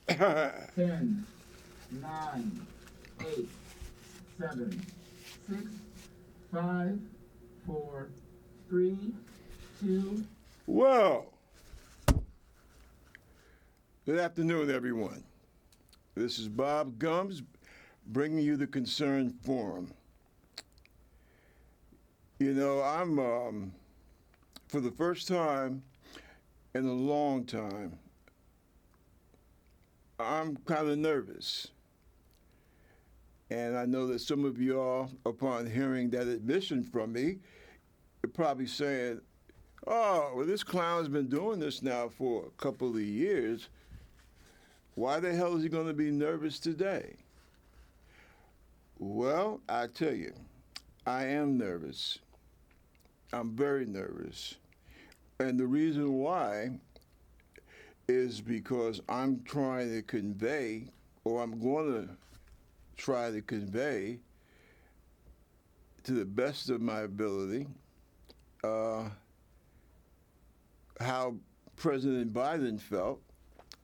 10, 9, 8, 7, 6, 5, 4, 3, 2. Well, good afternoon, everyone. This is Bob Gums bringing you the Concern Forum. You know, I'm, for the first time in a long time, I'm kind of nervous. And I know that some of y'all, upon hearing that admission from me, are probably saying, oh, well, this clown's been doing this now for a couple of years. Why the hell is he going to be nervous today? Well, I tell you, I am nervous. I'm very nervous. And the reason why is because I'm trying to convey, or I'm going to try to convey to the best of my ability, how President Biden felt,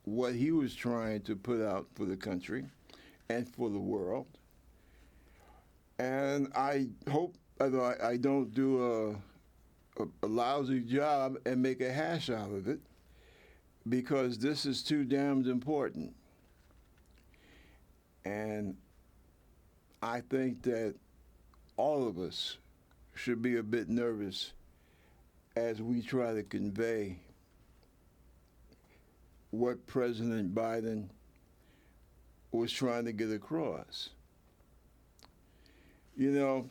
what he was trying to put out for the country and for the world. And I hope that I don't do a lousy job and make a hash out of it, because this is too damned important. And I think that all of us should be a bit nervous as we try to convey what President Biden was trying to get across. You know,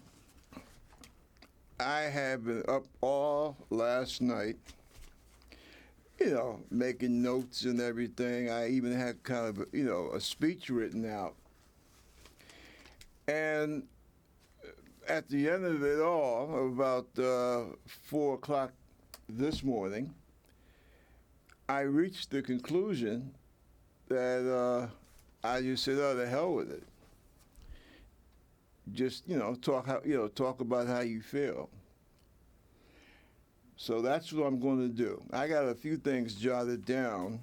I have been up all last night, making notes and everything. I even had kind of, a speech written out. And at the end of it all, about 4 o'clock this morning, I reached the conclusion that I just said, "Oh, the hell with it. Just talk about how you feel." So that's what I'm going to do. I got a few things jotted down,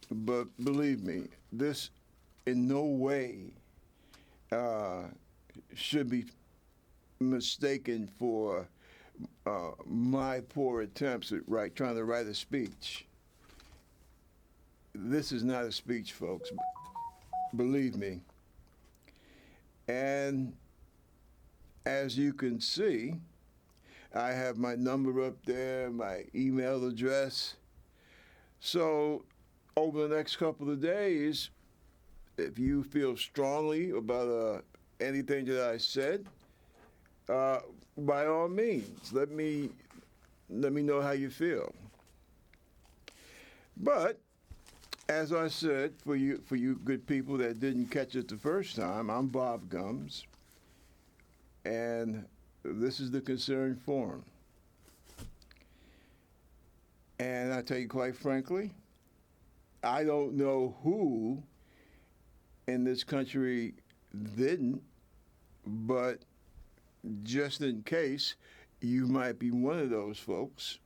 but believe me, this in no way should be mistaken for my poor attempts at trying to write a speech. This is not a speech, folks. Believe me. And as you can see, I have my number up there, my email address. So over the next couple of days, if you feel strongly about anything that I said, by all means, let me know how you feel. But as I said, for you good people that didn't catch it the first time, I'm Bob Gums, and this is the Concern Forum. And I tell you quite frankly, I don't know who in this country didn't, but just in case, you might be one of those folks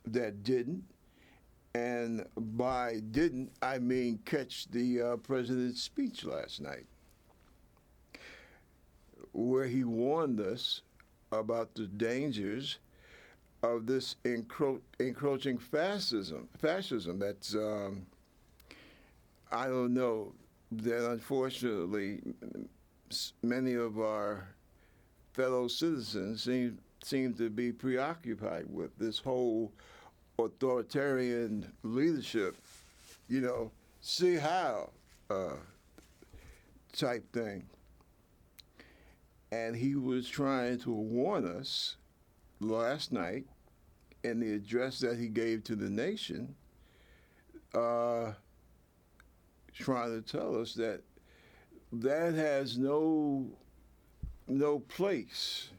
that didn't. And by didn't, I mean catch the president's speech last night, where he warned us about the dangers of this encroaching fascism that's, I don't know, that unfortunately many of our fellow citizens seem to be preoccupied with, this whole authoritarian leadership, see how type thing. And he was trying to warn us last night in the address that he gave to the nation, trying to tell us that has no place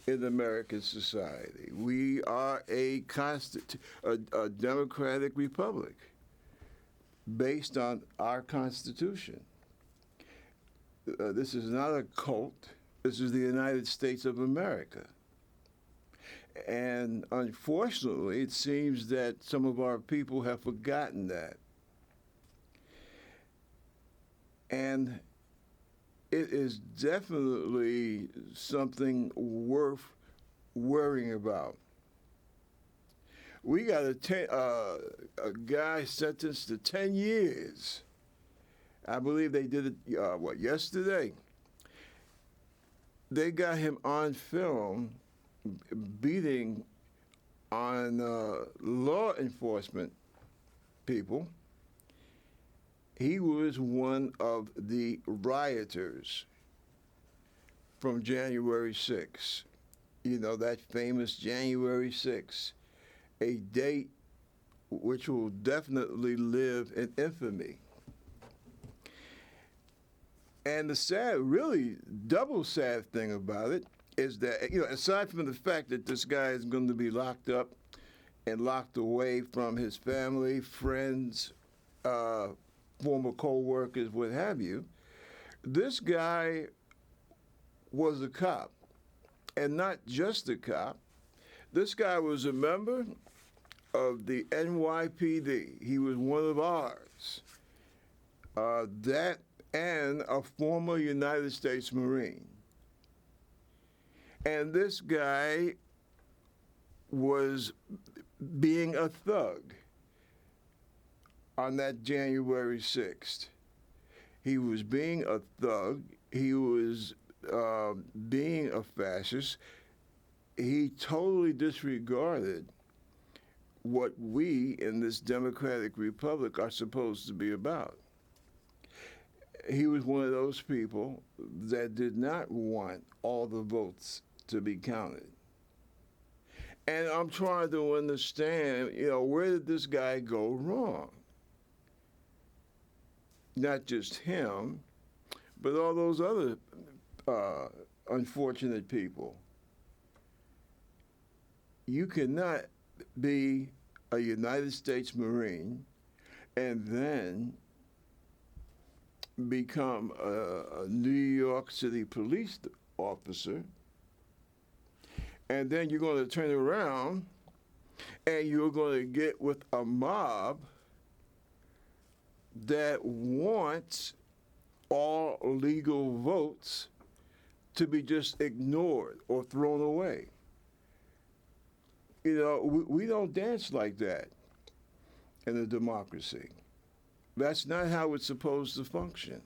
in American society. We are a democratic republic based on our Constitution. This is not a cult. This is the United States of America. And unfortunately, it seems that some of our people have forgotten that. And it is definitely something worth worrying about. We got a guy sentenced to 10 years. I believe they did it, yesterday? They got him on film beating on law enforcement people. He was one of the rioters from January 6th. You know, that famous January 6th, a date which will definitely live in infamy. And the sad, really double sad thing about it is that, aside from the fact that this guy is going to be locked up and locked away from his family, friends, former co-workers, what have you, this guy was a cop. And not just a cop. This guy was a member of the NYPD. He was one of ours. That and a former United States Marine. And this guy was being a thug on that January 6th. He was being a thug. He was being a fascist. He totally disregarded what we in this democratic republic are supposed to be about. He was one of those people that did not want all the votes to be counted. And I'm trying to understand, where did this guy go wrong? Not just him, but all those other unfortunate people. You cannot be a United States Marine and then become a New York City police officer, and then you're going to turn around and you're going to get with a mob that wants all legal votes to be just ignored or thrown away. We don't dance like that in a democracy. That's not how it's supposed to function.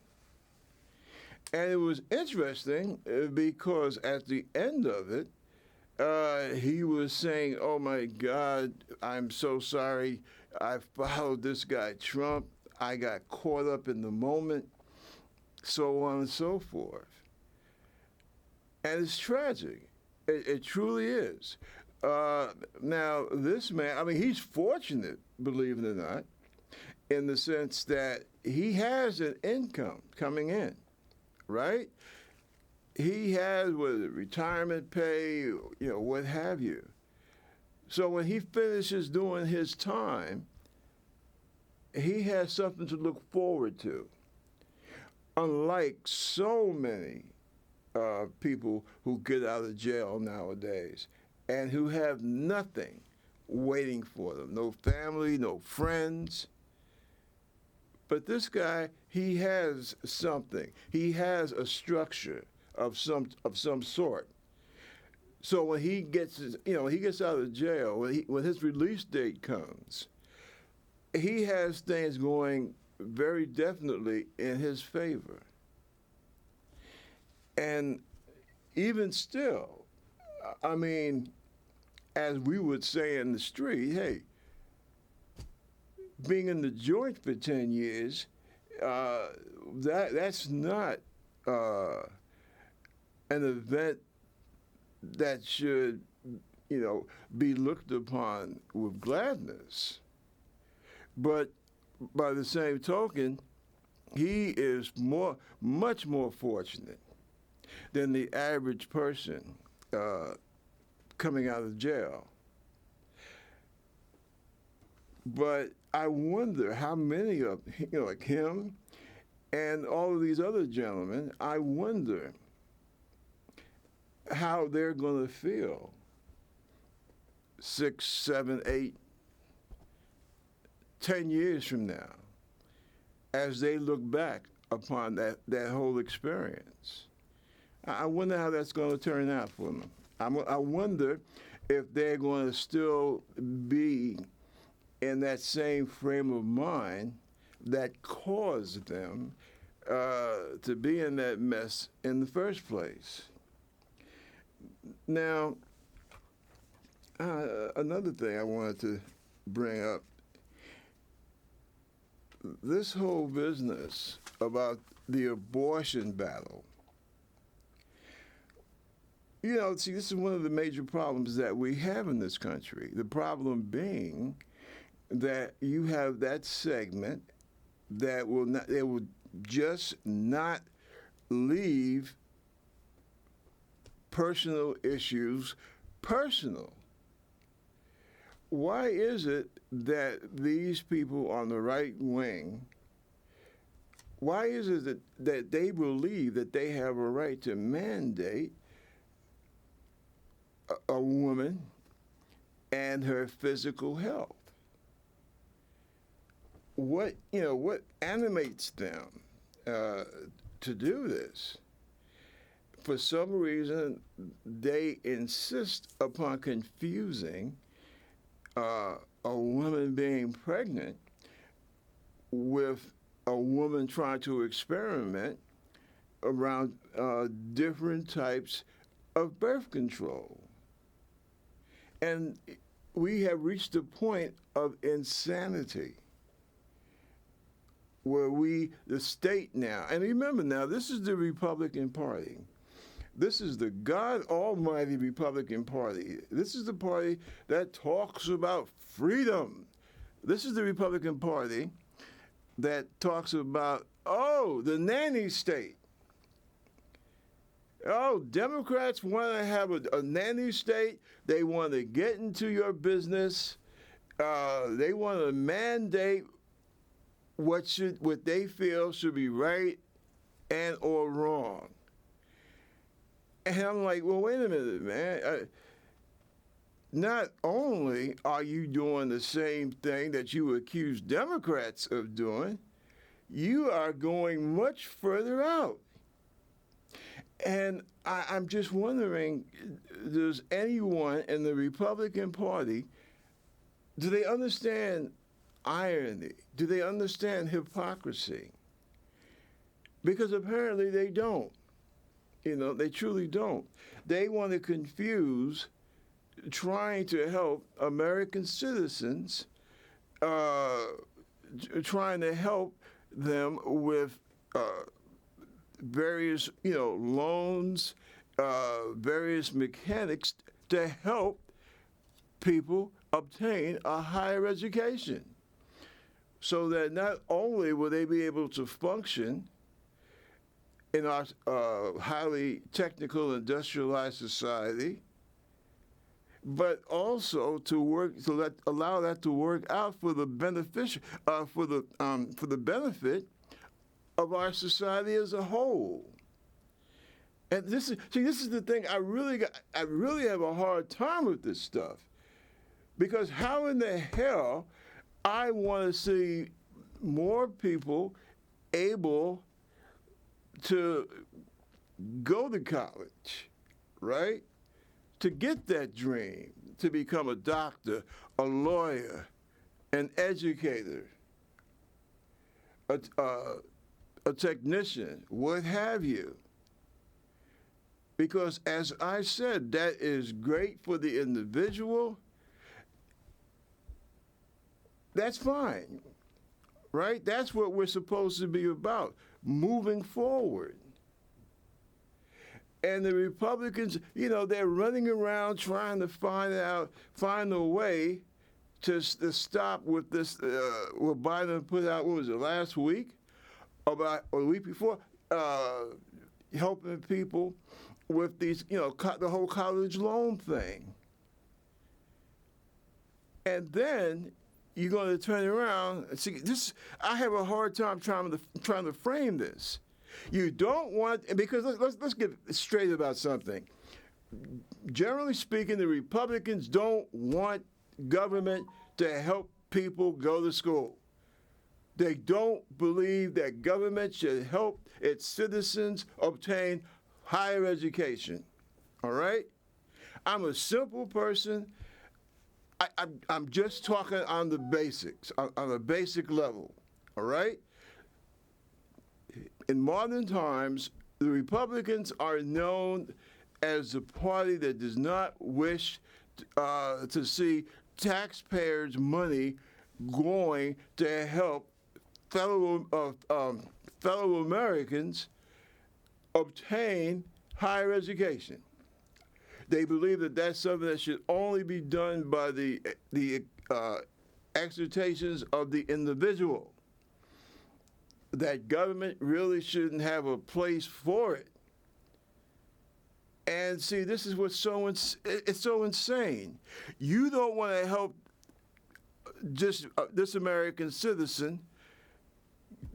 And it was interesting because at the end of it, he was saying, "Oh my God, I'm so sorry. I followed this guy Trump. I got caught up in the moment," so on and so forth. And it's tragic. It truly is. Now, this man, he's fortunate, believe it or not, in the sense that he has an income coming in, right? He has, retirement pay, what have you. So when he finishes doing his time, he has something to look forward to. Unlike so many people who get out of jail nowadays and who have nothing waiting for them, no family, no friends. But this guy, he has something. He has a structure of some sort. So when he gets he gets out of jail, when his release date comes, he has things going very definitely in his favor. And even still, as we would say in the street, hey, being in the joint for 10 years, that's not an event that should, be looked upon with gladness. But by the same token, he is much more fortunate than the average person coming out of jail. But I wonder how many of, like him and all of these other gentlemen, I wonder how they're going to feel 6, 7, 8, 10 years from now as they look back upon that whole experience. I wonder how that's going to turn out for them. I wonder if they're going to still be in that same frame of mind that caused them to be in that mess in the first place. Now, another thing I wanted to bring up, this whole business about the abortion battle. You know, see, this is one of the major problems that we have in this country. The problem being that you have that segment that will not, they will just not leave personal issues personal. Why is it that these people on the right wing, why is it that they believe that they have a right to mandate a woman and her physical health? What animates them to do this? For some reason, they insist upon confusing a woman being pregnant with a woman trying to experiment around different types of birth control. And we have reached a point of insanity where the state now, and remember now, this is the Republican Party. This is the God Almighty Republican Party. This is the party that talks about freedom. This is the Republican Party that talks about, the nanny state. Democrats want to have a nanny state. They want to get into your business. They want to mandate what they feel should be right and or wrong. And I'm like, well, wait a minute, man. Not only are you doing the same thing that you accuse Democrats of doing, you are going much further out. And I'm just wondering, does anyone in the Republican Party, do they understand irony? Do they understand hypocrisy? Because apparently they don't. They truly don't. They want to confuse trying to help American citizens, trying to help them with various, loans, various mechanics to help people obtain a higher education, so that not only will they be able to function in our highly technical industrialized society, but also to allow that to work out for the for the benefit of our society as a whole. And this is the thing I really have a hard time with this stuff, because how in the hell I want to see more people able to go to college, right? To get that dream, to become a doctor, a lawyer, an educator, a technician, what have you. Because as I said, that is great for the individual. That's fine, right? That's what we're supposed to be about, moving forward. And the Republicans, they're running around trying to find a way to stop with this, what Biden put out, what was it, last week? Or the week before, helping people with these, the whole college loan thing. And then you're going to turn around and see this. I have a hard time trying to frame this. You don't want, because let's get straight about something. Generally speaking, the Republicans don't want government to help people go to school. They don't believe that government should help its citizens obtain higher education. All right? I'm a simple person. I'm just talking on the basics, on a basic level. All right? In modern times, the Republicans are known as the party that does not wish to see taxpayers' money going to help fellow Americans obtain higher education. They believe that that's something that should only be done by the exhortations of the individual. That government really shouldn't have a place for it. And see, this is what's it's so insane. You don't want to help just this American citizen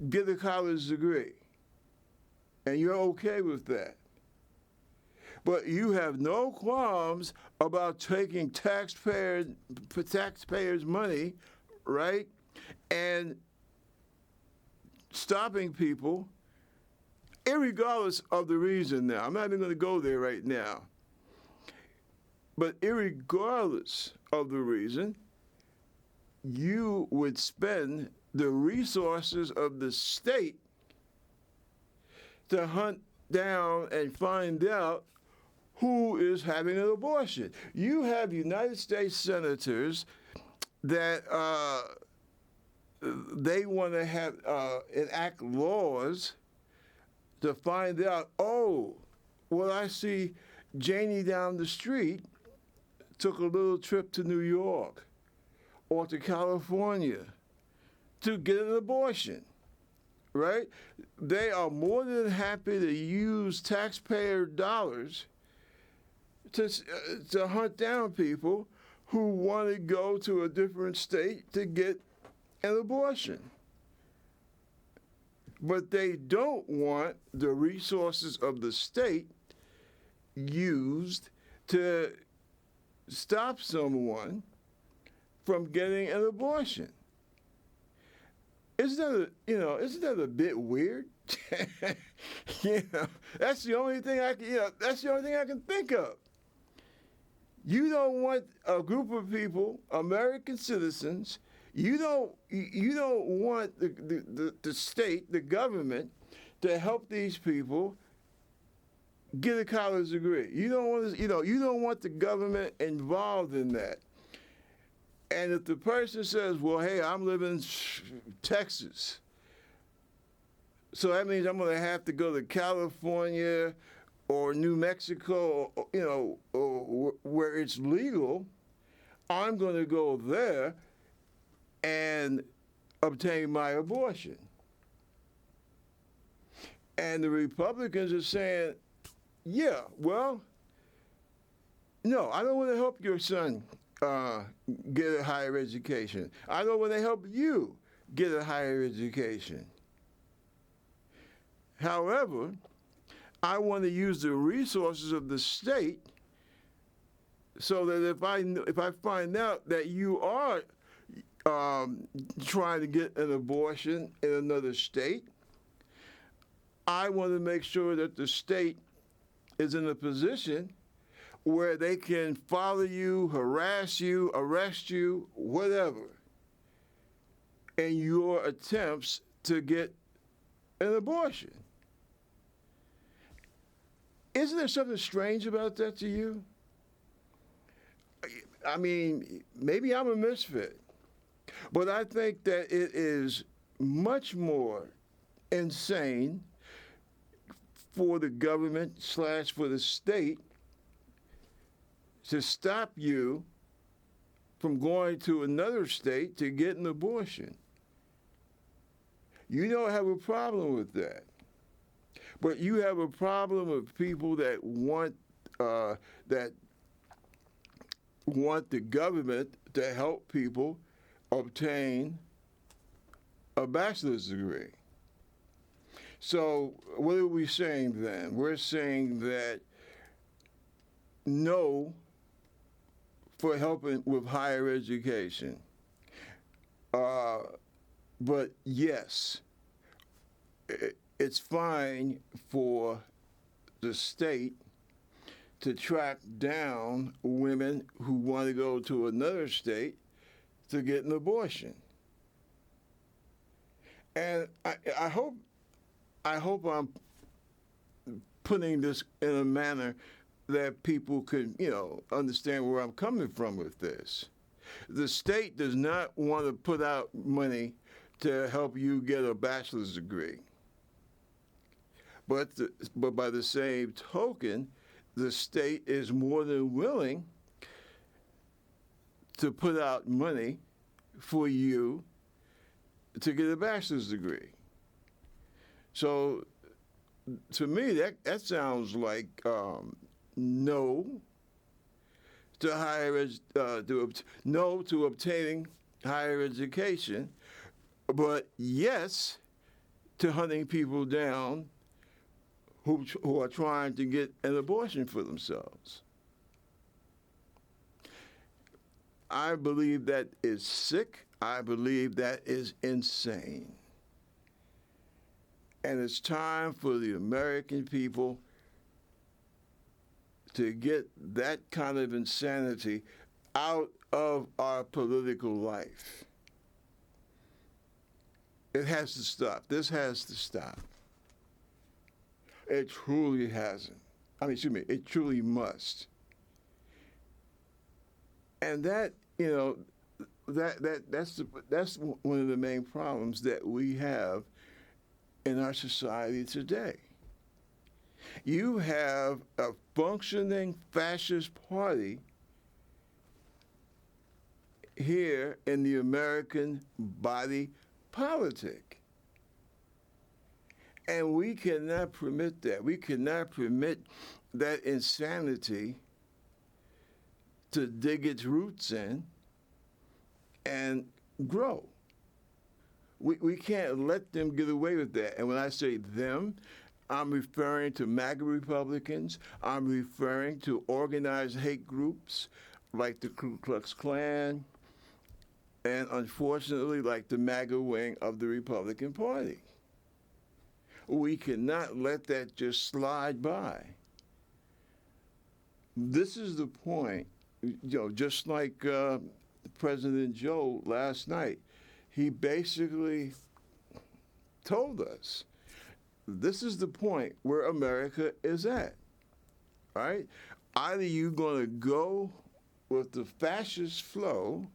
get a college degree, and you're okay with that. But you have no qualms about taking taxpayers' money, right, and stopping people, irregardless of the reason. Now, I'm not even going to go there right now. But irregardless of the reason, you would spend the resources of the state to hunt down and find out who is having an abortion. You have United States senators that they want to have enact laws to find out, oh, well, I see Janie down the street took a little trip to New York or to California to get an abortion, right? They are more than happy to use taxpayer dollars to hunt down people who want to go to a different state to get an abortion. But they don't want the resources of the state used to stop someone from getting an abortion. Isn't that a bit weird? That's the only thing I can think of. You don't want a group of people, American citizens. You don't want the state, the government, to help these people get a college degree. You don't want the government involved in that. And if the person says, well, hey, I'm living in Texas, so that means I'm going to have to go to California or New Mexico, or where it's legal, I'm going to go there and obtain my abortion. And the Republicans are saying, yeah, well, no, I don't want to help your son get a higher education. I don't want to help you get a higher education. However, I want to use the resources of the state so that if I find out that you are trying to get an abortion in another state, I want to make sure that the state is in a position where they can follow you, harass you, arrest you, whatever, in your attempts to get an abortion. Isn't there something strange about that to you? I mean, maybe I'm a misfit, but I think that it is much more insane for the government / for the state to stop you from going to another state to get an abortion. You don't have a problem with that. But you have a problem with people that want the government to help people obtain a bachelor's degree. So what are we saying then? We're saying that no for helping with higher education. But yes, it's fine for the state to track down women who want to go to another state to get an abortion. And I hope I'm putting this in a manner that people could, understand where I'm coming from with this. The state does not want to put out money to help you get a bachelor's degree. But by the same token, the state is more than willing to put out money for you to get a bachelor's degree. So to me, that sounds like no to no to obtaining higher education, but yes to hunting people down who are trying to get an abortion for themselves. I believe that is sick. I believe that is insane. And it's time for the American people to get that kind of insanity out of our political life. It has to stop. This has to stop. It truly hasn't. It truly must. And that, that's one of the main problems that we have in our society today. You have a functioning fascist party here in the American body politic. And we cannot permit that. We cannot permit that insanity to dig its roots in and grow. We can't let them get away with that. And when I say them, I'm referring to MAGA Republicans. I'm referring to organized hate groups like the Ku Klux Klan and, unfortunately, like the MAGA wing of the Republican Party. We cannot let that just slide by. This is the point, just like President Joe last night. He basically told us, this is the point where America is at, right? Either you're going to go with the fascist flow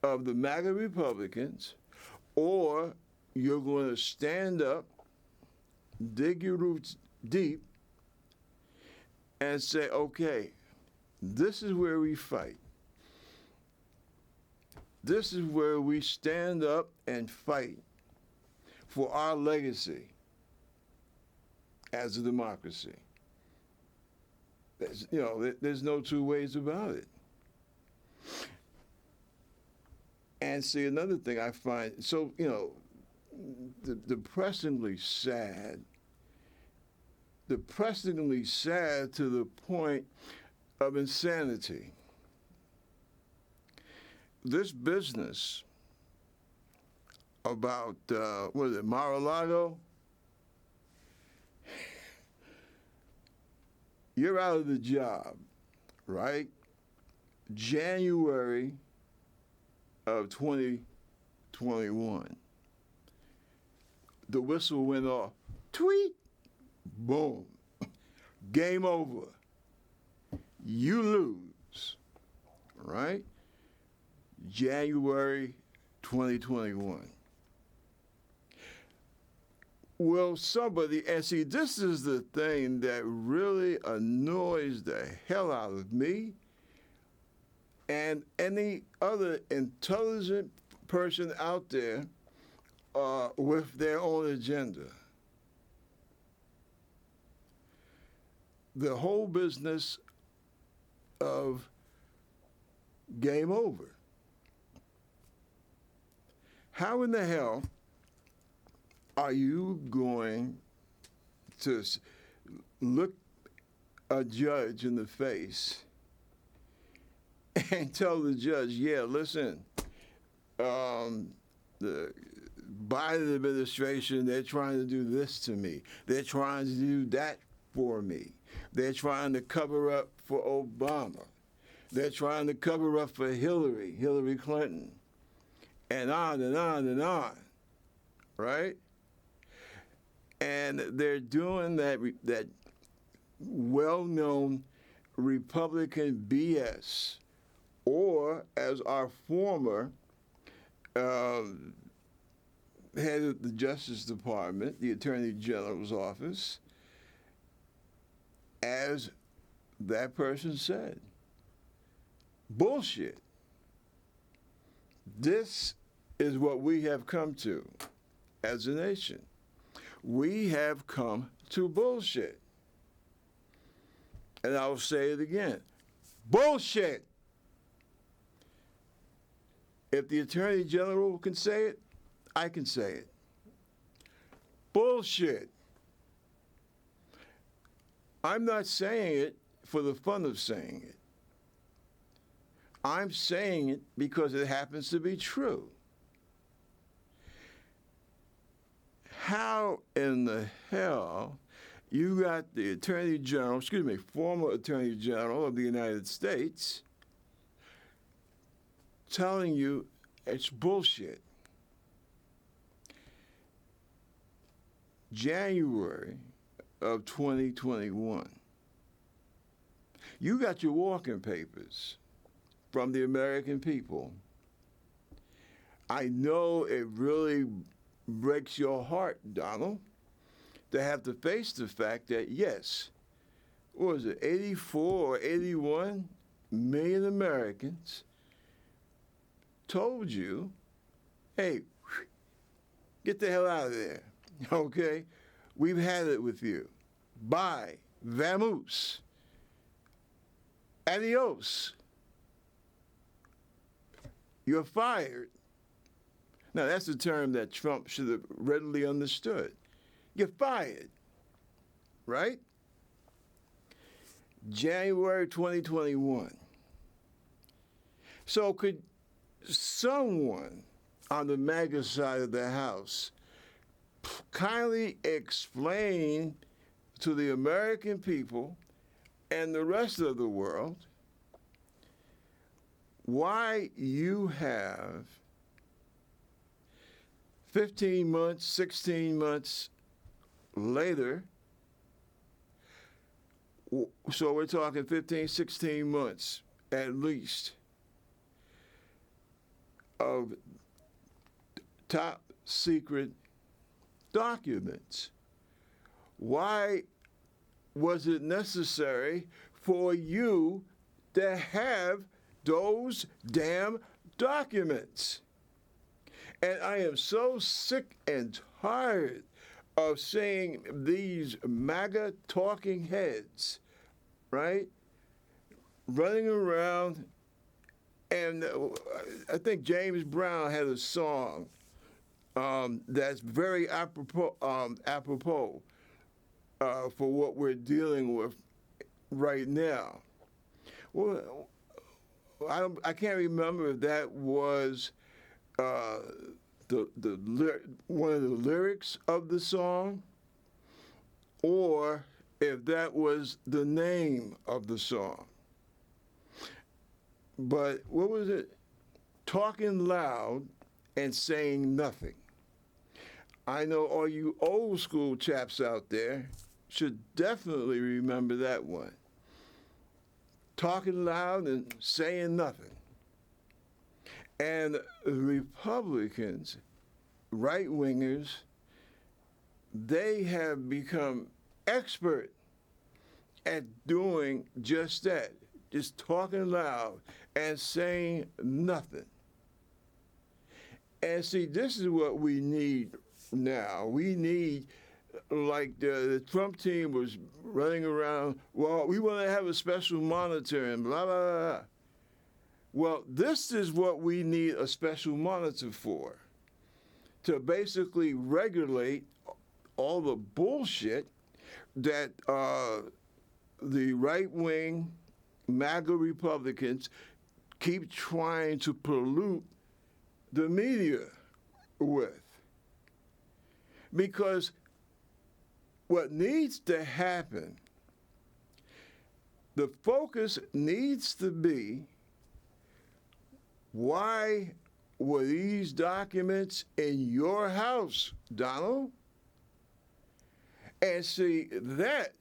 of the MAGA Republicans, or you're going to stand up, dig your roots deep, and say, okay, this is where we fight. This is where we stand up and fight for our legacy as a democracy. There's no two ways about it. And see, another thing I find so, depressingly sad to the point of insanity. This business about, Mar-a-Lago? You're out of the job, right? January of 2021. The whistle went off. Tweet. Boom. Game over. You lose, right? January 2021. Well, and see, this is the thing that really annoys the hell out of me and any other intelligent person out there with their own agenda. The whole business of game over. How in the hell are you going to look a judge in the face and tell the judge, yeah, listen, the Biden administration, they're trying to do this to me. They're trying to do that for me. They're trying to cover up for Obama. They're trying to cover up for Hillary Clinton, and on and on and on, right? And they're doing that well-known Republican BS, or as our former head of the Justice Department, the Attorney General's office, as that person said, bullshit. This is what we have come to as a nation. We have come to bullshit. And I'll say it again. Bullshit. If the Attorney General can say it, I can say it. Bullshit. I'm not saying it for the fun of saying it. I'm saying it because it happens to be true. How in the hell you got the former Attorney General of the United States telling you it's bullshit? January of 2021. You got your walking papers from the American people. I know it really breaks your heart, Donald, to have to face the fact that, yes, what was it, 84 or 81 million Americans told you, hey, get the hell out of there, okay? We've had it with you. Bye. Vamoose. Adios. You're fired. Now, that's a term that Trump should have readily understood. You're fired, right? January 2021. So could someone on the MAGA side of the House kindly explain to the American people and the rest of the world why you have 15 months, 16 months later, so we're talking 15, 16 months at least, of top secret documents. Why was it necessary for you to have those damn documents? And I am so sick and tired of seeing these MAGA talking heads, right, running around. And I think James Brown had a song that's very apropos for what we're dealing with right now. Well, I can't remember if that was one of the lyrics of the song, or if that was the name of the song. But what was it? Talking loud and saying nothing. I know all you old school chaps out there should definitely remember that one. Talking loud and saying nothing. And Republicans, right-wingers, they have become expert at doing just that, just talking loud and saying nothing. And see, this is what we need now. We need, like the Trump team was running around, well, we want to have a special monitor and blah, blah, blah. Well, this is what we need a special monitor for, to basically regulate all the bullshit that the right-wing MAGA Republicans keep trying to pollute the media with. Because what needs to happen, the focus needs to be, why were these documents in your house, Donald? And see, that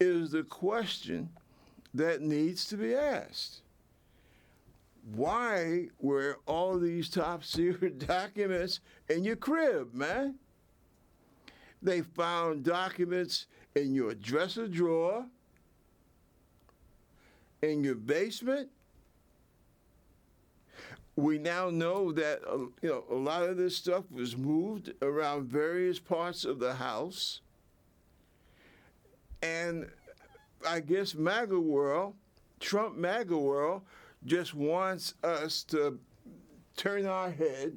is the question that needs to be asked. Why were all these top secret documents in your crib, man? They found documents in your dresser drawer, in your basement. We now know that a lot of this stuff was moved around various parts of the house. And I guess MAGA world, Trump MAGA world, just wants us to turn our head,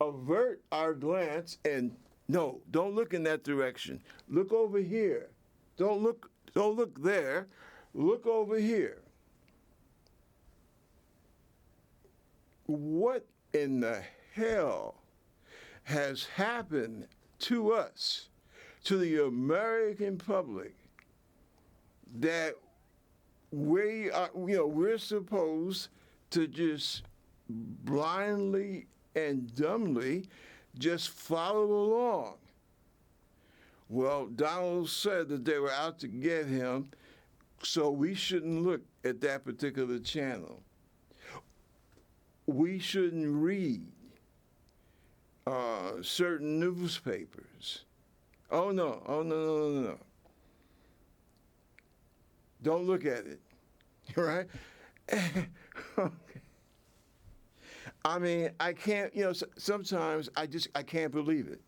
avert our glance, and no, don't look in that direction. Look over here. Don't look there. Look over here. What in the hell has happened to us, to the American public, that we're supposed to just blindly and dumbly just follow along? Well, Donald said that they were out to get him, so we shouldn't look at that particular channel. We shouldn't read certain newspapers. Oh no. Don't look at it, right? I mean, I can't, sometimes I can't believe it.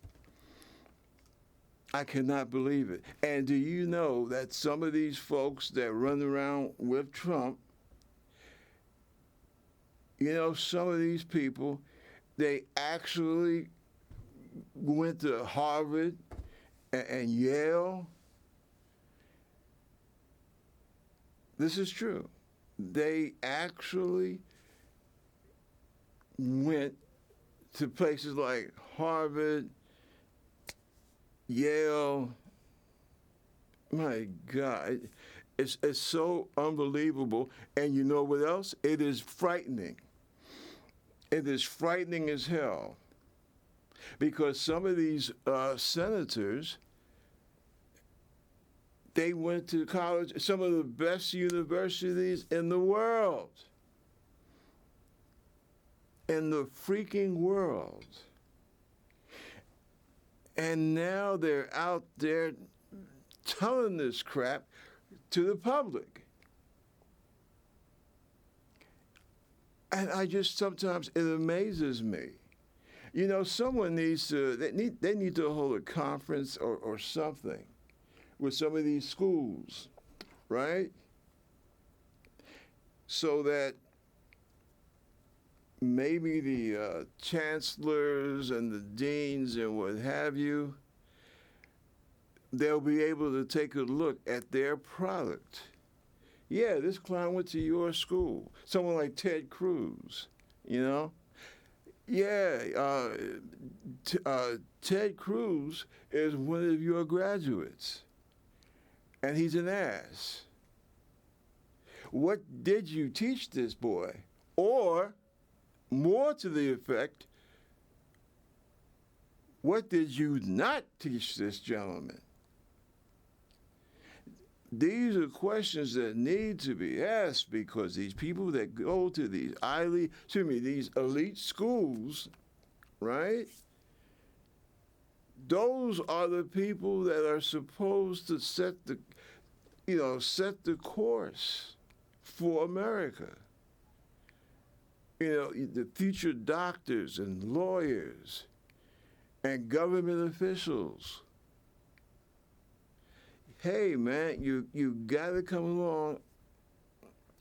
I cannot believe it. And do you know that some of these folks that run around with Trump, some of these people, they actually went to Harvard and Yale. This is true. They actually went to places like Harvard, Yale. My God, it's so unbelievable. And you know what else? It is frightening. It is frightening as hell, because some of these senators, they went to college, some of the best universities in the world. In the freaking world. And now they're out there telling this crap to the public. And sometimes it amazes me. Someone needs to, they need to hold a conference or something with some of these schools, right? So that maybe the chancellors and the deans and what have you, they'll be able to take a look at their product. Yeah, this clown went to your school. Someone like Ted Cruz, Yeah, Ted Cruz is one of your graduates, and he's an ass. What did you teach this boy? Or, more to the effect, what did you not teach this gentleman? These are questions that need to be asked, because these people that go to these these elite schools, right? Those are the people that are supposed to set the course for America. The future doctors and lawyers and government officials. Hey, man, you got to come along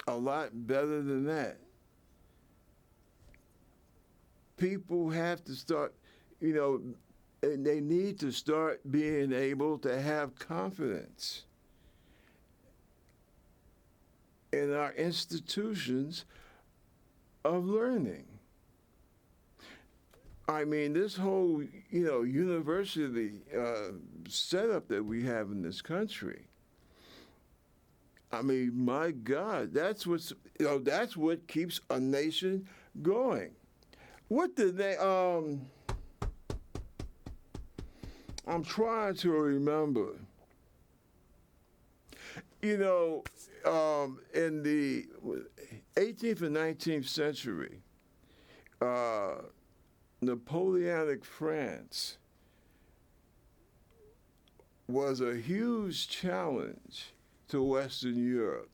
a lot better than that. People have to start, and they need to start being able to have confidence in our institutions of learning. I mean, this whole, university setup that we have in this country. I mean, my God, that's what keeps a nation going. What did they? I'm trying to remember. In the 18th and 19th century, uh, Napoleonic France was a huge challenge to Western Europe.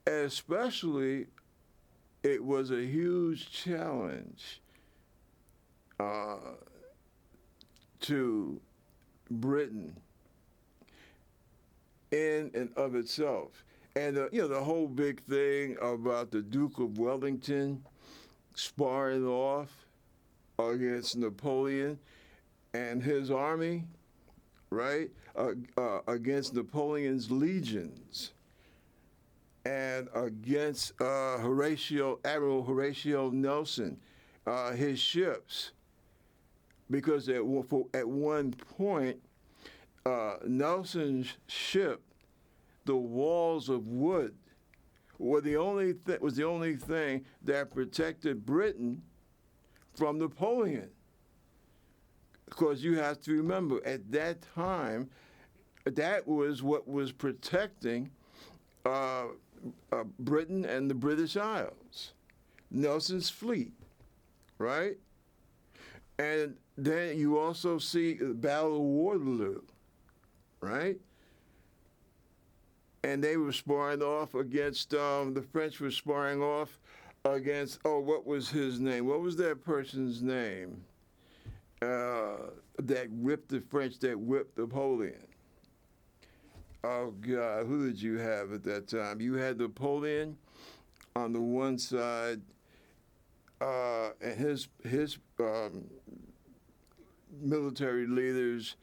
Especially, it was a huge challenge uh, to Britain in and of itself. And the whole big thing about the Duke of Wellington sparring off against Napoleon and his army, right? Against Napoleon's legions and against Admiral Horatio Nelson, his ships, because at one point, Nelson's ship, the walls of wood, was the only thing that protected Britain from Napoleon. Because you have to remember, at that time, that was what was protecting Britain and the British Isles, Nelson's fleet, right? And then you also see the Battle of Waterloo, right? And they were sparring off against, the French were sparring off against, what was his name? What was that person's name that whipped the French, that whipped Napoleon? Oh, God, who did you have at that time? You had Napoleon on the one side, and his military leaders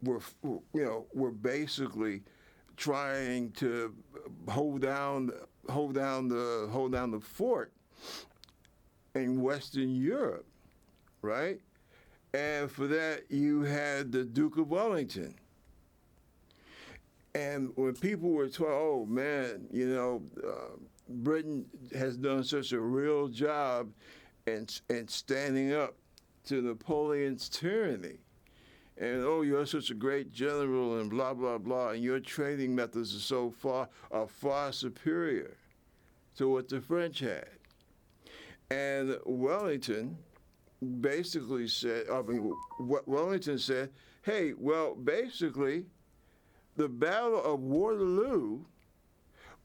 were basically trying to hold down the fort in Western Europe, right? And for that, you had the Duke of Wellington. And when people were told, oh man, Britain has done such a real job in standing up to Napoleon's tyranny, and oh, you're such a great general, and blah blah blah, and your training methods are far superior to what the French had. And Wellington basically said, Wellington said, hey, well, basically, the Battle of Waterloo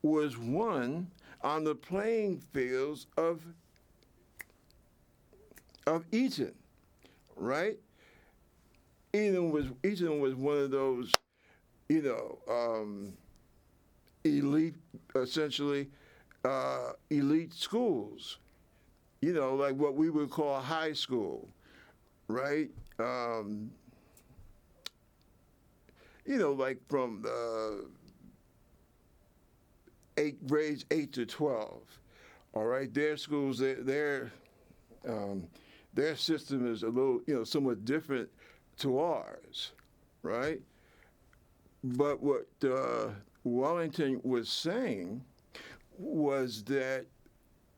was won on the playing fields of Eton, right? Eton was one of those, elite, essentially, elite schools, like what we would call high school, right? Like from grades 8 to 12. All right, their schools, their system is a little, somewhat different to ours, right? But what Wellington was saying was that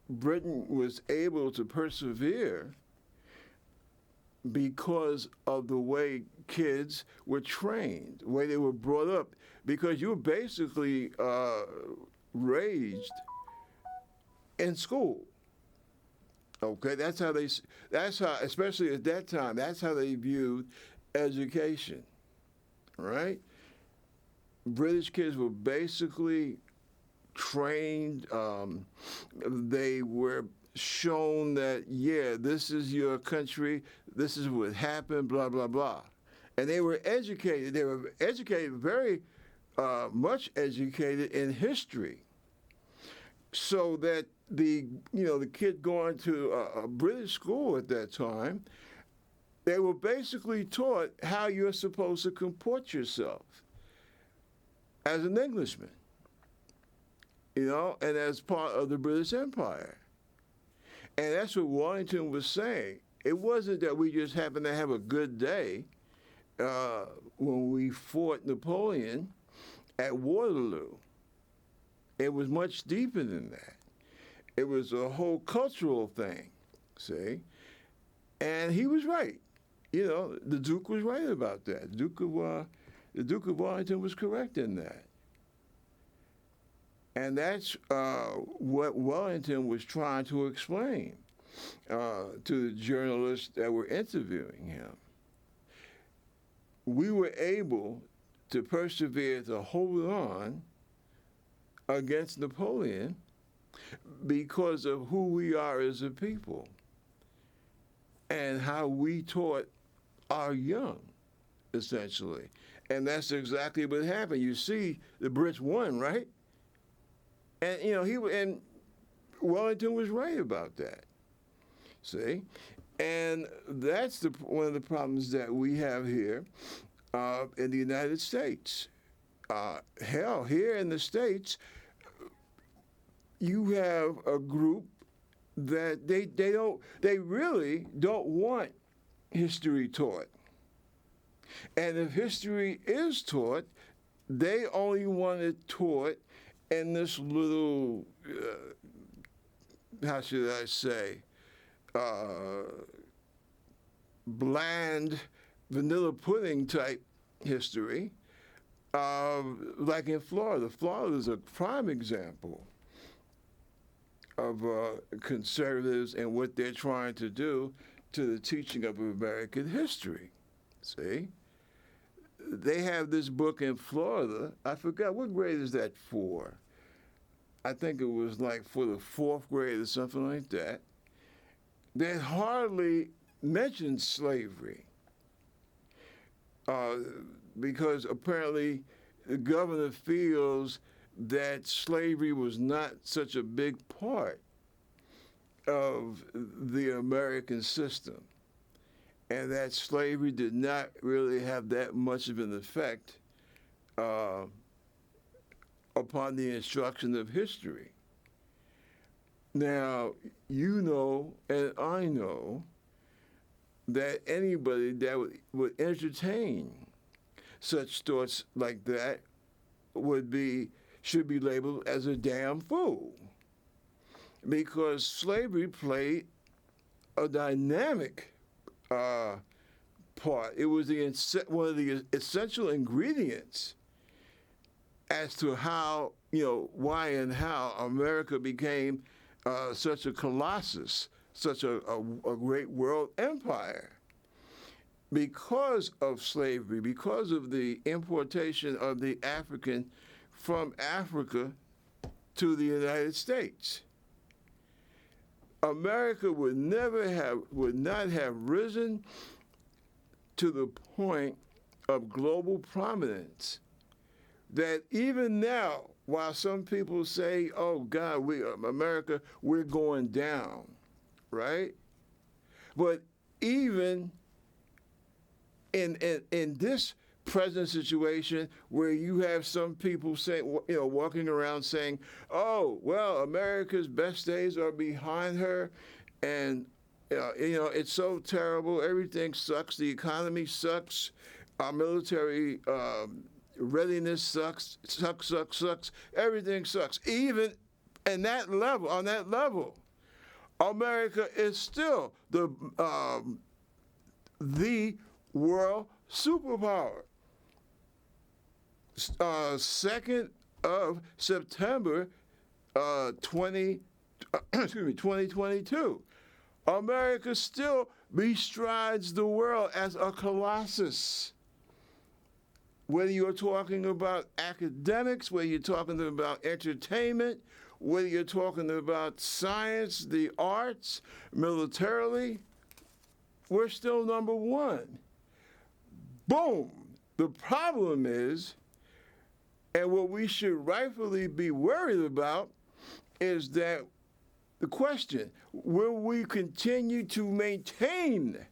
Britain was able to persevere because of the way kids were trained, the way they were brought up, because you were basically raised in school. Okay, that's how, especially at that time, that's how they viewed education, right? British kids were basically trained. They were shown that, yeah, this is your country, this is what happened, blah, blah, blah. And they were educated. They were educated, very much educated in history, so that the kid going to a British school at that time, they were basically taught how you're supposed to comport yourself as an Englishman, and as part of the British Empire. And that's what Washington was saying. It wasn't that we just happened to have a good day when we fought Napoleon at Waterloo. It was much deeper than that. It was a whole cultural thing, see? And he was right. You know, the Duke was right about that. The Duke of Wellington was correct in that. And that's what Wellington was trying to explain to the journalists that were interviewing him. We were able to persevere, to hold on against Napoleon because of who we are as a people and how we taught our young, essentially. And that's exactly what happened. You see, the Brits won, right? And and Wellington was right about that. See, and that's one of the problems that we have here in the United States. Hell, here in the States, you have a group that they really don't want history taught. And if history is taught, they only want it taught in this little, how should I say, bland vanilla pudding type history, like in Florida. Florida is a prime example of conservatives and what they're trying to do to the teaching of American history. See? They have this book in Florida. I forgot, what grade is that for? I think it was like for the 4th grade or something like that. That hardly mentions slavery because apparently the governor feels that slavery was not such a big part of the American system, and that slavery did not really have that much of an effect upon the instruction of history. Now, you know and I know that anybody that would entertain such thoughts like that should be labeled as a damn fool, because slavery played a dynamic part. It was one of the essential ingredients as to how, why and how America became such a colossus, such a great world empire. Because of slavery, because of the importation of the African from Africa to the United States. America would not have risen to the point of global prominence that even now, while some people say, oh God, America, we're going down, right? But even in this present situation where you have some people walking around saying, oh, well, America's best days are behind her, and it's so terrible, everything sucks, the economy sucks, our military readiness sucks, everything sucks. Even on that level, America is still the world superpower. 2nd of September 2022. America still bestrides the world as a colossus. Whether you're talking about academics, whether you're talking about entertainment, whether you're talking about science, the arts, militarily, we're still number one. Boom. The problem is, and what we should rightfully be worried about, is that the question, will we continue to maintain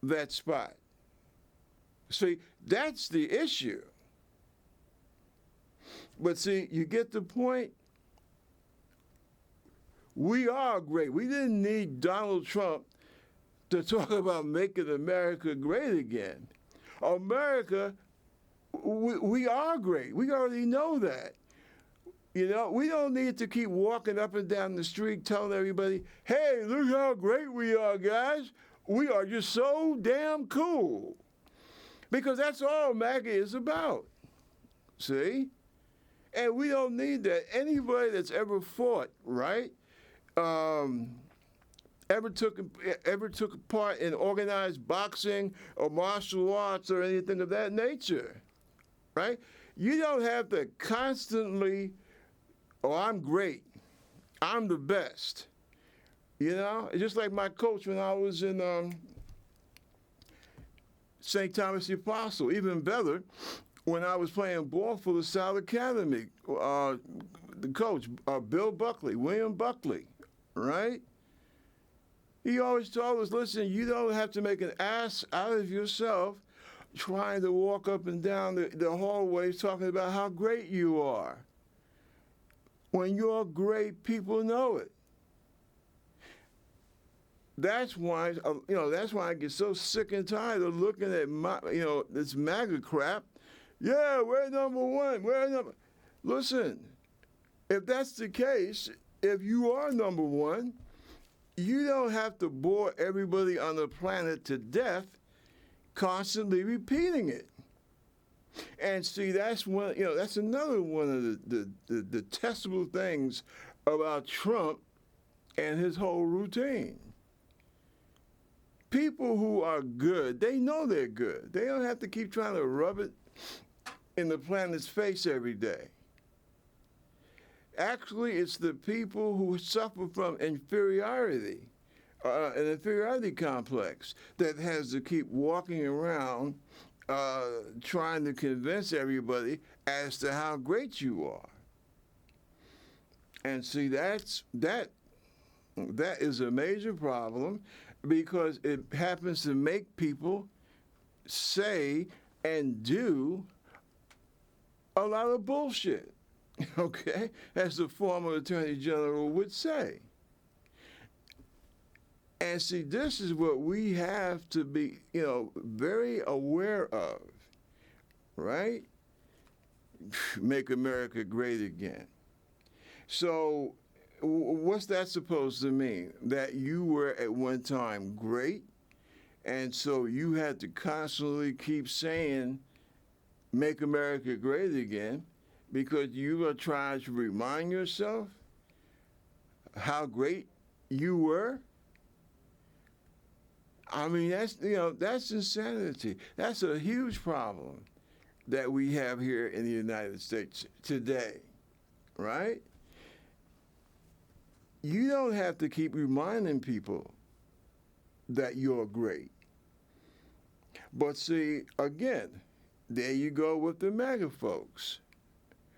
that spot? See, that's the issue. But see, you get the point? We are great. We didn't need Donald Trump to talk about making America great again. America, we are great. We already know that. You know, we don't need to keep walking up and down the street telling everybody, hey, look how great we are, guys. We are just so damn cool. Because that's all MAGA is about. See? And we don't need that. Anybody that's ever fought, right? Ever took part in organized boxing or martial arts or anything of that nature, right? You don't have to constantly, oh, I'm great, I'm the best. You know, it's just like my coach when I was in St. Thomas the Apostle, even better, when I was playing ball for the South Academy, the coach, William Buckley, right? He always told us, listen, you don't have to make an ass out of yourself trying to walk up and down the hallways talking about how great you are. When you're great, people know it. That's why, that's why I get so sick and tired of looking at this MAGA crap. Yeah, we're number one. Listen, if that's the case, if you are number one, you don't have to bore everybody on the planet to death constantly repeating it. And see, that's another one of the detestable things about Trump and his whole routine. People who are good, they know they're good. They don't have to keep trying to rub it in the planet's face every day. Actually, it's the people who suffer from inferiority, an inferiority complex, that has to keep walking around trying to convince everybody as to how great you are. And see, that is a major problem, because it happens to make people say and do a lot of bullshit, okay, as the former Attorney General would say. And see, this is what we have to be, very aware of, right? Make America great again. So what's that supposed to mean? That you were at one time great, and so you had to constantly keep saying, make America great again, because you are trying to remind yourself how great you were? I mean, that's insanity. That's a huge problem that we have here in the United States today, right? You don't have to keep reminding people that you're great. But see, again, there you go with the MAGA folks.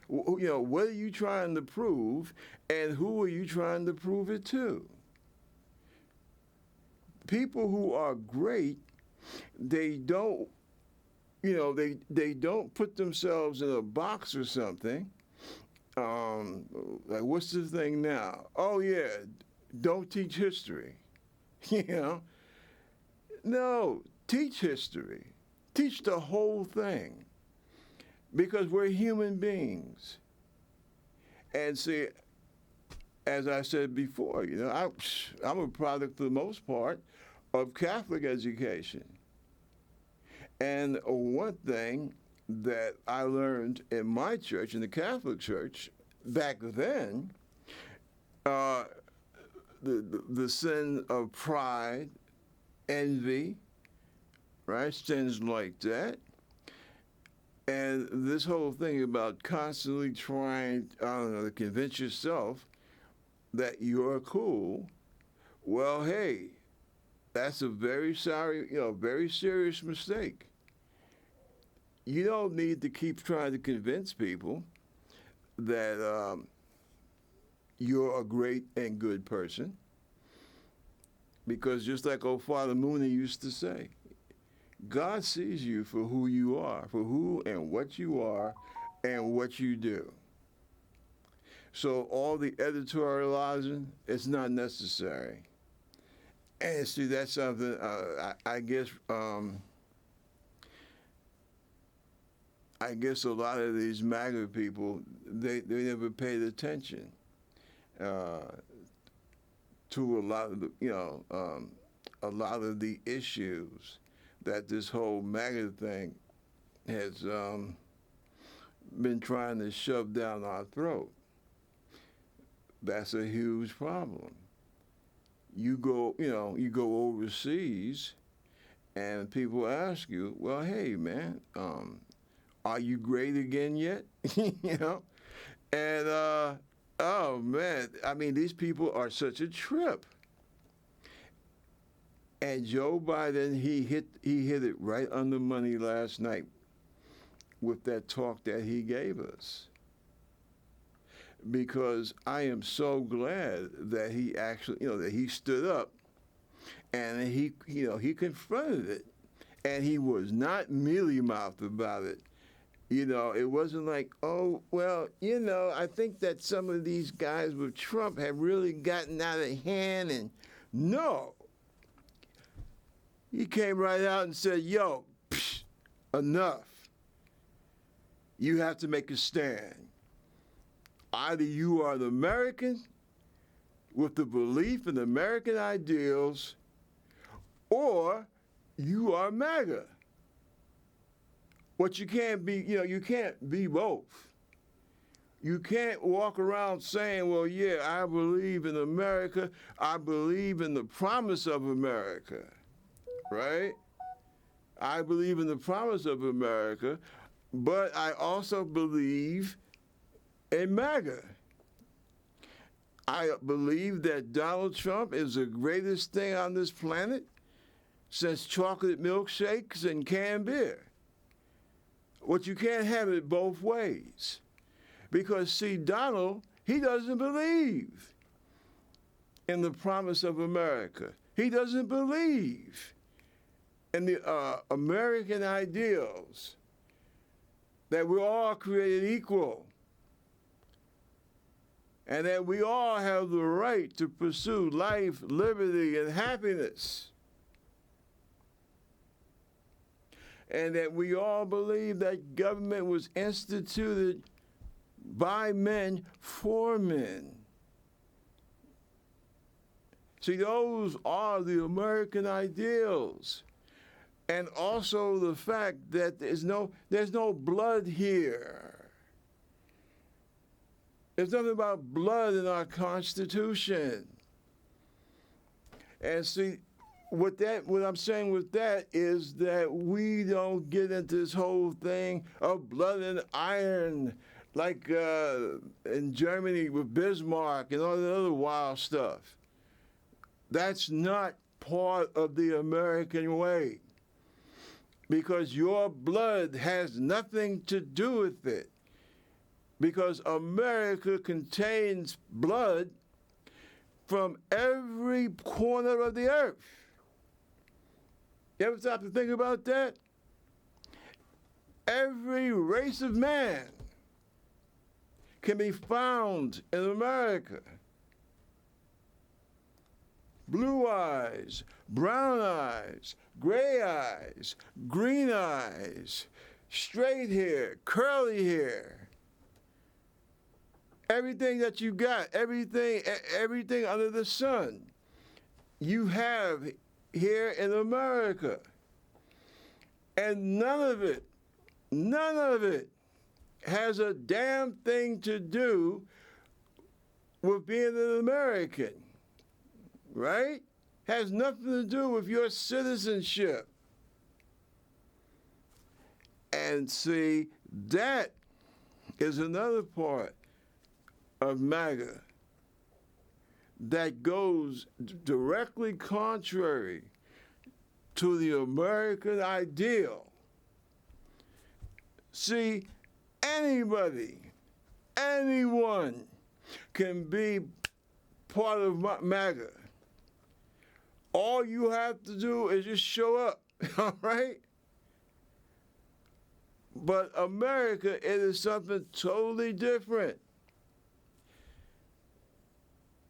What are you trying to prove, and who are you trying to prove it to? People who are great, they don't, they don't put themselves in a box or something. Like, what's the thing now? Oh yeah, don't teach history. No, teach history. Teach the whole thing. Because we're human beings. And see, as I said before, I'm a product for the most part of Catholic education. And one thing that I learned in my church, in the Catholic Church, back then, the sin of pride, envy, right, sins like that, and this whole thing about constantly trying, to convince yourself that you're cool. Well, hey, that's a very serious mistake. You don't need to keep trying to convince people that you're a great and good person, because just like old Father Mooney used to say, God sees you for who you are, for who and what you are and what you do. So all the editorializing is not necessary. And see, that's something I guess. I guess a lot of these MAGA people they never paid attention uh, to a lot of the a lot of the issues that this whole MAGA thing has been trying to shove down our throat. That's a huge problem. You go overseas, and people ask you, well, hey, man, are you great again yet? you know, and oh man, I mean, these people are such a trip. And Joe Biden, he hit it right on the money last night with that talk that he gave us. Because I am so glad that he actually, that he stood up and he confronted it, and he was not mealy-mouthed about it. It wasn't like, oh, well, I think that some of these guys with Trump have really gotten out of hand, and no. He came right out and said, yo, enough. You have to make a stand. Either you are an American with the belief in American ideals, or you are MAGA. What you can't be, you can't be both. You can't walk around saying, well, yeah, I believe in America. I believe in the promise of America, right? I believe in the promise of America, but I also believe in MAGA. I believe that Donald Trump is the greatest thing on this planet since chocolate milkshakes and canned beer. But you can't have it both ways. Because, see, Donald, he doesn't believe in the promise of America. He doesn't believe in the American ideals that we're all created equal and that we all have the right to pursue life, liberty, and happiness. And that we all believe that government was instituted by men for men. See, those are the American ideals. And also the fact that there's no blood here. There's nothing about blood in our Constitution. And see, what I'm saying with that is that we don't get into this whole thing of blood and iron like in Germany with Bismarck and all the other wild stuff. That's not part of the American way, because your blood has nothing to do with it, because America contains blood from every corner of the earth. You ever stop to think about that? Every race of man can be found in America. Blue eyes, brown eyes, gray eyes, green eyes, straight hair, curly hair. Everything that you got, everything under the sun, you have here in America. And none of it has a damn thing to do with being an American, right? Has nothing to do with your citizenship. And see, that is another part of MAGA that goes directly contrary to the American ideal. See, anybody, anyone can be part of MAGA. All you have to do is just show up, all right? But America, it is something totally different.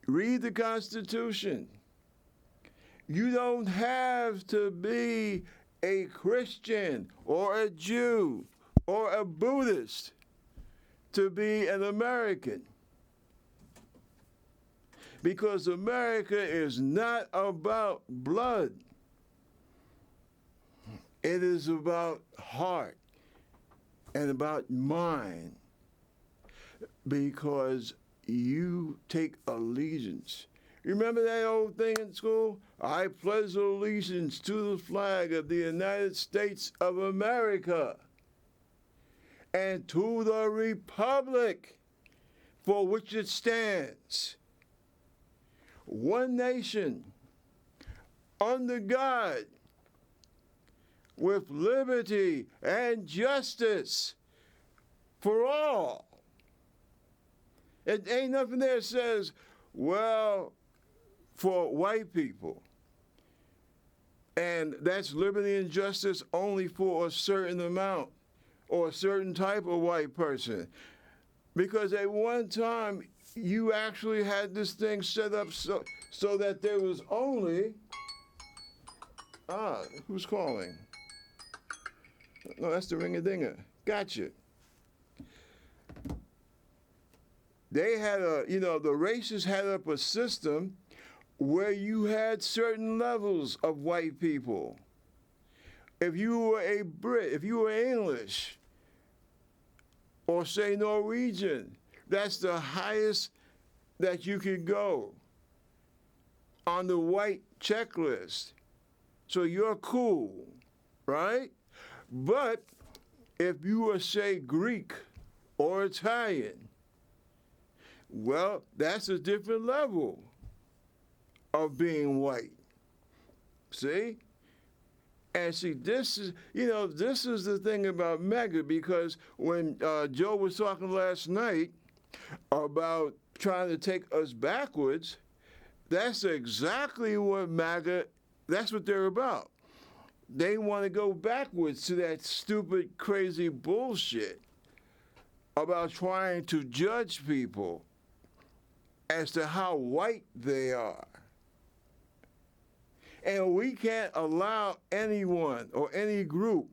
Read the Constitution. You don't have to be a Christian or a Jew or a Buddhist to be an American. Because America is not about blood. It is about heart and about mind. Because you take allegiance. Remember that old thing in school? I pledge allegiance to the flag of the United States of America and to the republic for which it stands. One nation, under God, with liberty and justice for all. It ain't nothing there that says, well, for white people. And that's liberty and justice only for a certain amount or a certain type of white person. Because at one time, you actually had this thing set up so that there was only, who's calling? No, that's the ring-a-dinger. Gotcha. They had the racists had up a system where you had certain levels of white people. If you were a Brit, if you were English, or say Norwegian, that's the highest that you could go on the white checklist. So you're cool, right? But if you were, say, Greek or Italian, well, that's a different level of being white. See? And see, this is the thing about MAGA, because when Joe was talking last night about trying to take us backwards, that's exactly what MAGA, that's what they're about. They want to go backwards to that stupid, crazy bullshit about trying to judge people as to how white they are. And we can't allow anyone or any group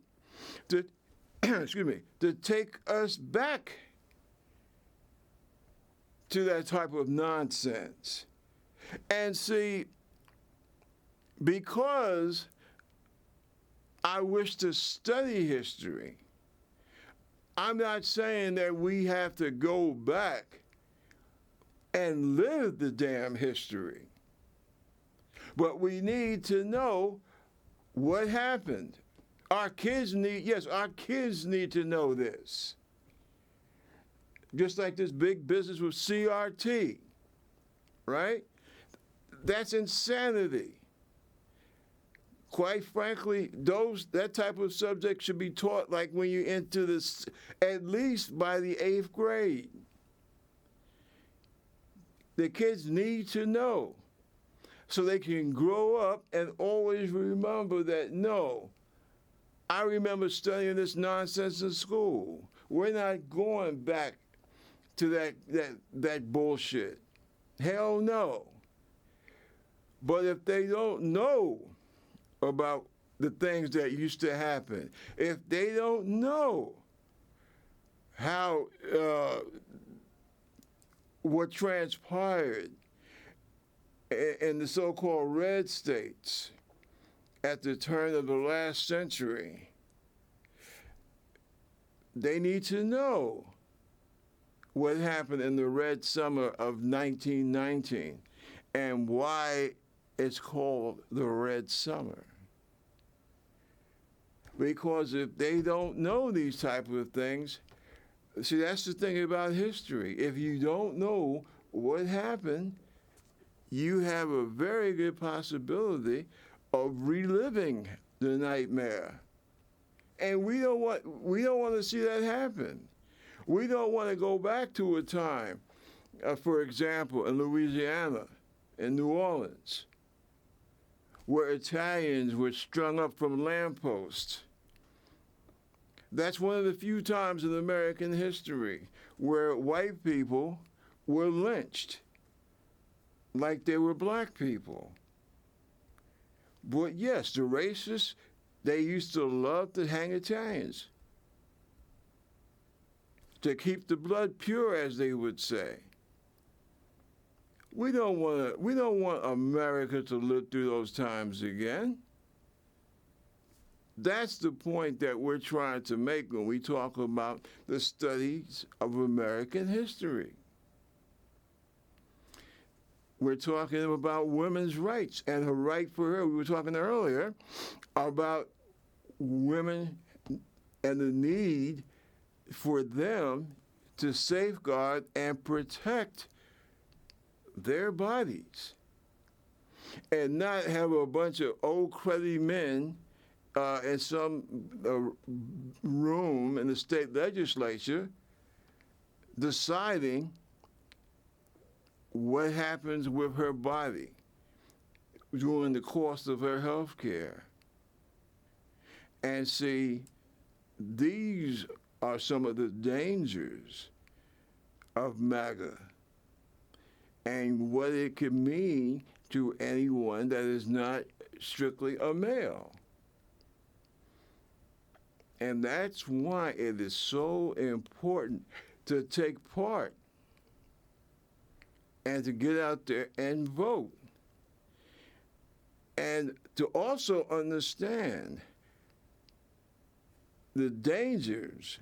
to, to take us back to that type of nonsense. And see, because I wish to study history, I'm not saying that we have to go back and live the damn history. But we need to know what happened. Our kids need to know this. Just like this big business with CRT, right? That's insanity. Quite frankly, that type of subject should be taught like when you enter this, at least by the 8th grade. The kids need to know so they can grow up and always remember that, no, I remember studying this nonsense in school. We're not going back to that bullshit. Hell no. But if they don't know about the things that used to happen, if they don't know how what transpired in the so-called red states at the turn of the last century, they need to know what happened in the red summer of 1919 and why it's called the Red Summer. Because if they don't know these type of things, see, that's the thing about history. If you don't know what happened, you have a very good possibility of reliving the nightmare. And we don't want to see that happen. We don't want to go back to a time, for example, in Louisiana, in New Orleans, where Italians were strung up from lampposts. That's one of the few times in American history where white people were lynched like they were black people. But yes, the racists, they used to love to hang Italians to keep the blood pure, as they would say. We don't want America to live through those times again. That's the point that we're trying to make when we talk about the studies of American history. We're talking about women's rights and her right for her. We were talking earlier about women and the need for them to safeguard and protect their bodies and not have a bunch of old cruddy men in some room in the state legislature deciding what happens with her body during the course of her health care. And see, these are some of the dangers of MAGA and what it could mean to anyone that is not strictly a male. And that's why it is so important to take part and to get out there and vote. And to also understand the dangers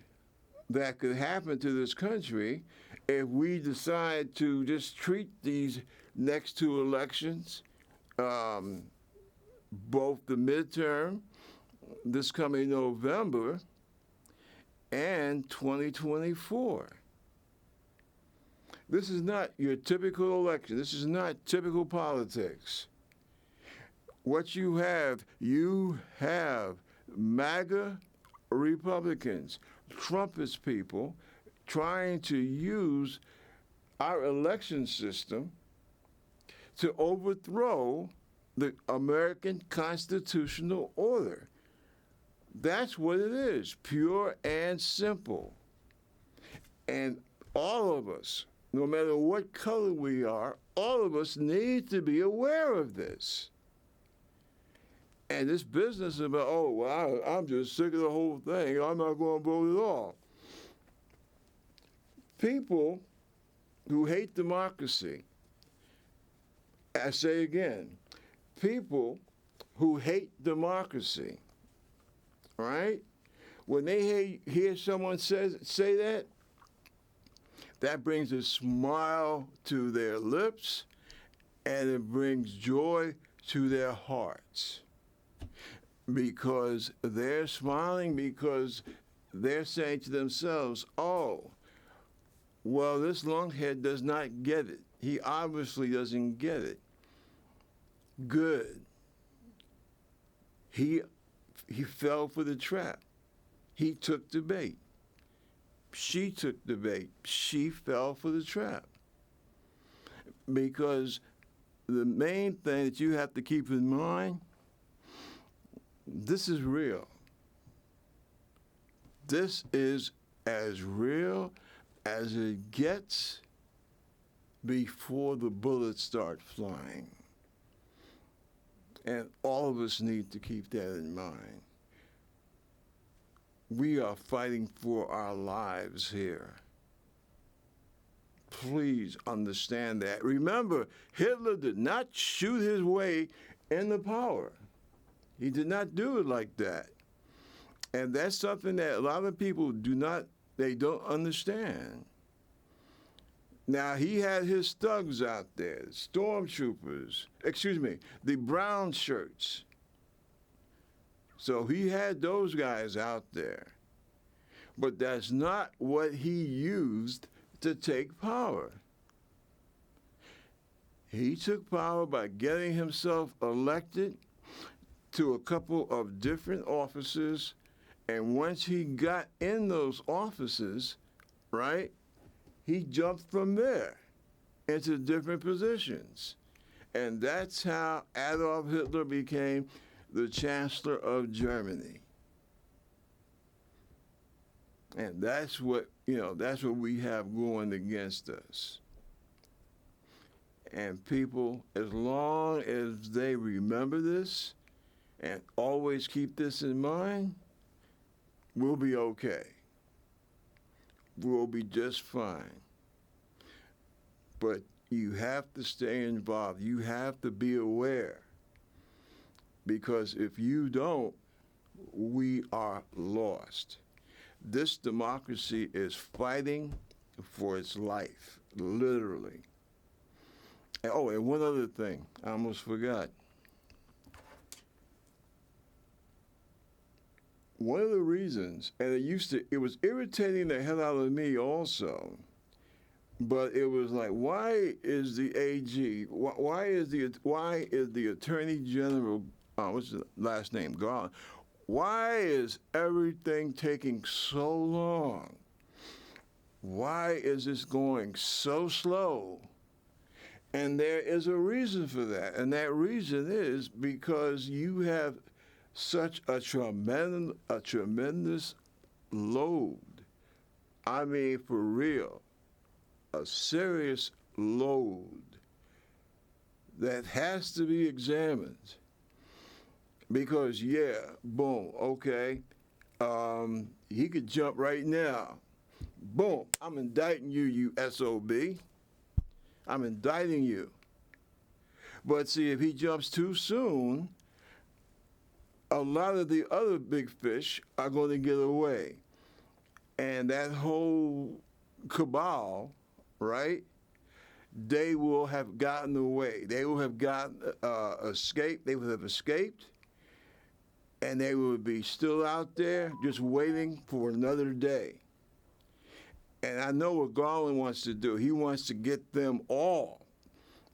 that could happen to this country if we decide to just treat these next two elections, both the midterm, this coming November, and 2024. This is not your typical election. This is not typical politics. What you have MAGA Republicans, Trumpist people, trying to use our election system to overthrow the American constitutional order. That's what it is, pure and simple. And all of us, no matter what color we are, all of us need to be aware of this. And this business about, oh, well, I'm just sick of the whole thing, I'm not going to vote at all. People who hate democracy, I say again, people who hate democracy, right? When they hear someone say that, that brings a smile to their lips and it brings joy to their hearts. Because they're smiling, because they're saying to themselves, oh, well, this lunkhead does not get it. He obviously doesn't get it. Good. He fell for the trap. He took the bait. She took the bait. She fell for the trap. Because the main thing that you have to keep in mind, this is real. This is as real as it gets before the bullets start flying. And all of us need to keep that in mind. We are fighting for our lives here. Please understand that. Remember, Hitler did not shoot his way into power. He did not do it like that. And that's something that a lot of people don't understand. Now, he had his thugs out there, stormtroopers, the brown shirts. So he had those guys out there. But that's not what he used to take power. He took power by getting himself elected to a couple of different offices, and once he got in those offices, right, he jumped from there into different positions. And that's how Adolf Hitler became the Chancellor of Germany. And that's what we have going against us. And people, as long as they remember this and always keep this in mind, we'll be okay. We'll be just fine. But you have to stay involved. You have to be aware. Because if you don't, we are lost. This democracy is fighting for its life, literally. Oh, and one other thing, I almost forgot. One of the reasons, and it was irritating the hell out of me also, but it was like, why is the AG, why is the Attorney General, what's the last name, Garland, why is everything taking so long? Why is this going so slow? And there is a reason for that. And that reason is because you have such a tremendous load. I mean, for real, a serious load that has to be examined. Because, yeah, boom, okay, he could jump right now. Boom, I'm indicting you, you SOB. I'm indicting you. But see, if he jumps too soon, a lot of the other big fish are going to get away. And that whole cabal, right, they will have gotten away. They will have gotten escaped. They would have escaped. And they would be still out there just waiting for another day. And I know what Garland wants to do. He wants to get them all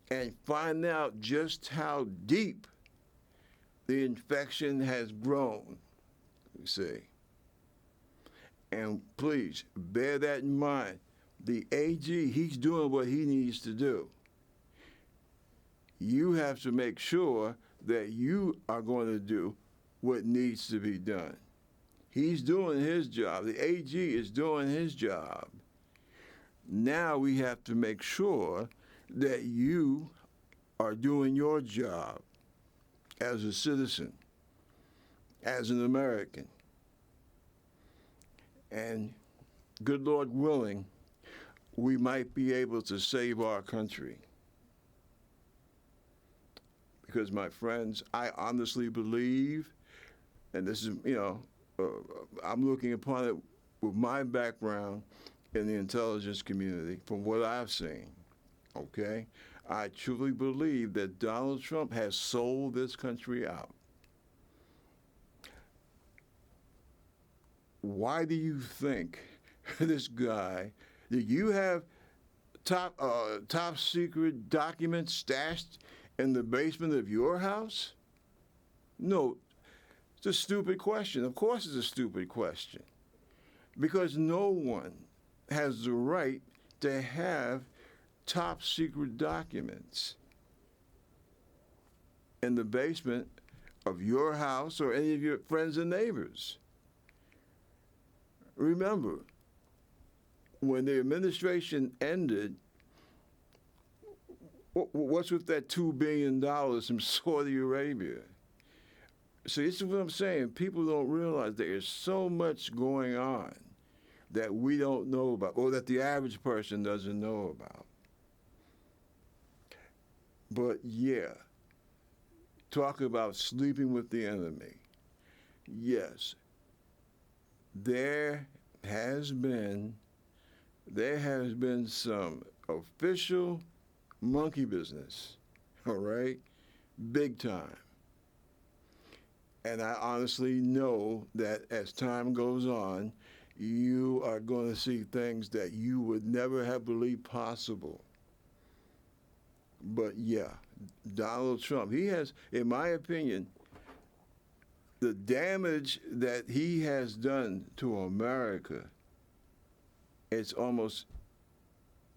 and find out just how deep the infection has grown, you see. And please, bear that in mind. The AG, he's doing what he needs to do. You have to make sure that you are going to do what needs to be done. He's doing his job. The AG is doing his job. Now we have to make sure that you are doing your job as a citizen, as an American. And good Lord willing, we might be able to save our country. Because, my friends, I honestly believe, and this is, I'm looking upon it with my background in the intelligence community, from what I've seen, okay? I truly believe that Donald Trump has sold this country out. Why do you think this guy, do you have top secret documents stashed in the basement of your house? No, it's a stupid question. Of course it's a stupid question. Because no one has the right to have top secret documents in the basement of your house or any of your friends and neighbors. Remember, when the administration ended, what's with that $2 billion from Saudi Arabia? See, this is what I'm saying. People don't realize there is so much going on that we don't know about, or that the average person doesn't know about. But yeah, talk about sleeping with the enemy. Yes, there has been some official monkey business, all right? Big time. And I honestly know that as time goes on, you are going to see things that you would never have believed possible. But yeah, Donald Trump, he has, in my opinion, the damage that he has done to America, it's almost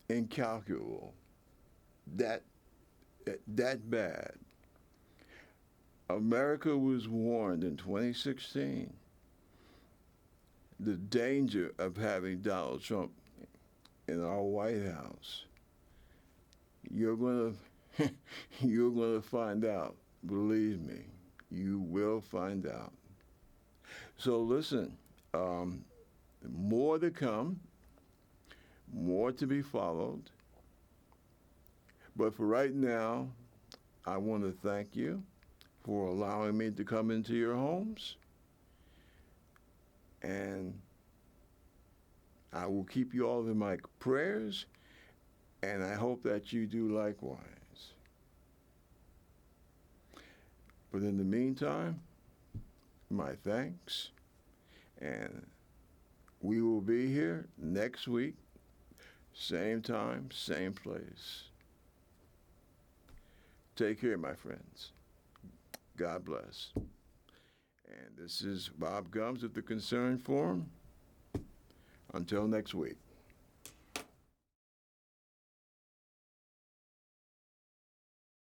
incalculable. That bad. America was warned in 2016 the danger of having Donald Trump in our White House. You're going to You're going to find out. Believe me, you will find out. So listen, more to come, more to be followed. But for right now, I want to thank you for allowing me to come into your homes. And I will keep you all in my prayers, and I hope that you do likewise. But in the meantime, my thanks, and we will be here next week, same time, same place. Take care, my friends. God bless. And this is Bob Gums of the Concern Forum. Until next week.